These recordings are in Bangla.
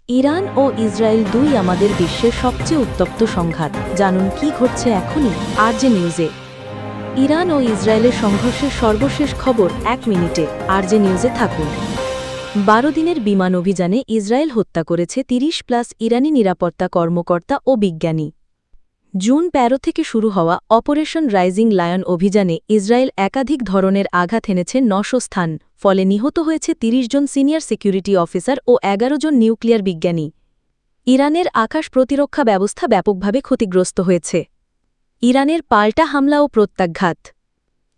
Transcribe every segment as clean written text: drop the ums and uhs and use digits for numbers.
ইরান ও ইসরায়েল দুই আমাদের বিশ্বের সবচেয়ে উত্তপ্ত সংঘাত। জানুন কি ঘটছে এখনই আরজে নিউজে। ইরান ও ইসরায়েলের সংঘর্ষের সর্বশেষ খবর ১ মিনিটে আরজে নিউজে থাকুন। ১২ দিনের বিমান অভিযানে ইসরায়েল হত্যা করেছে ৩০+ ইরানি নিরাপত্তা কর্মকর্তা ও বিজ্ঞানী। জুন ১৩ থেকে শুরু হওয়া অপারেশন রাইজিং লায়ন অভিযানে ইসরায়েল একাধিক ধরনের আঘাত এনেছে ৯০০ স্থান, ফলে নিহত হয়েছে ৩০ জন সিনিয়র সিকিউরিটি অফিসার ও ১১ জন নিউক্লিয়ার বিজ্ঞানী। ইরানের আকাশ প্রতিরক্ষা ব্যবস্থা ব্যাপকভাবে ক্ষতিগ্রস্ত হয়েছে। ইরানের পাল্টা হামলা ও প্রত্যাঘাত।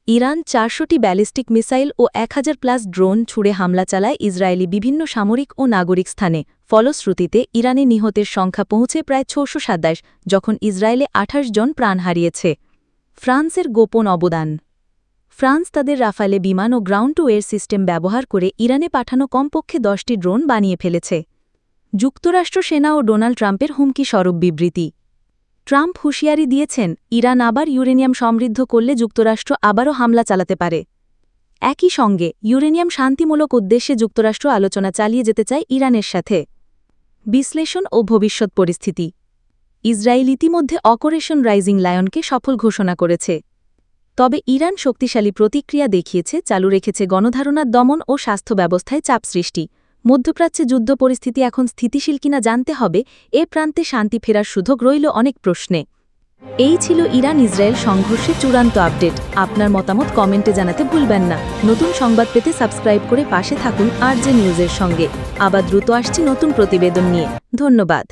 ইরান ৪০০টি ব্যালিস্টিক মিসাইল ও ১০০০+ ড্রোন ছুড়ে হামলা চালায় ইসরায়েলি বিভিন্ন সামরিক ও নাগরিক স্থানে। ফলশ্রুতিতে ইরানে নিহতের সংখ্যা পৌঁছে প্রায় ৬২৭, যখন ইসরায়েলে ২৮ জন প্রাণ হারিয়েছে। ফ্রান্সের গোপন অবদান। ফ্রান্স তাদের রাফালে বিমান ও গ্রাউন্ড টু এয়ার সিস্টেম ব্যবহার করে ইরানে পাঠানো কমপক্ষে ১০টি ড্রোন বানিয়ে ফেলেছে। যুক্তরাষ্ট্র সেনা ও ডোনাল্ড ট্রাম্পের হুমকি স্বরূপ বিবৃতি। ট্রাম্প হুঁশিয়ারি দিয়েছেন, ইরান আবার ইউরেনিয়াম সমৃদ্ধ করলে যুক্তরাষ্ট্র আবারও হামলা চালাতে পারে। একই সঙ্গে ইউরেনিয়াম শান্তিমূলক উদ্দেশ্যে যুক্তরাষ্ট্র আলোচনা চালিয়ে যেতে চায় ইরানের সাথে। বিশ্লেষণ ও ভবিষ্যৎ পরিস্থিতি। ইসরায়েল ইতিমধ্যে অপারেশন রাইজিং লায়নকে সফল ঘোষণা করেছে। তবে ইরান শক্তিশালী প্রতিক্রিয়া দেখিয়েছে, চালু রেখেছে গণধারণার দমন ও স্বাস্থ্য ব্যবস্থায় চাপ সৃষ্টি। মধ্যপ্রাচ্যে যুদ্ধ পরিস্থিতি এখন স্থিতিশীল কিনা জানতে হবে। এ প্রান্তে শান্তি ফেরার সুযোগ রইল অনেক প্রশ্নে। এই ছিল ইরান ইসরায়েল সংঘর্ষের চূড়ান্ত আপডেট। আপনার মতামত কমেন্টে জানাতে ভুলবেন না। নতুন সংবাদ পেতে সাবস্ক্রাইব করে পাশে থাকুন আরজে নিউজের সঙ্গে। আবার দ্রুত আসছি নতুন প্রতিবেদন নিয়ে। ধন্যবাদ।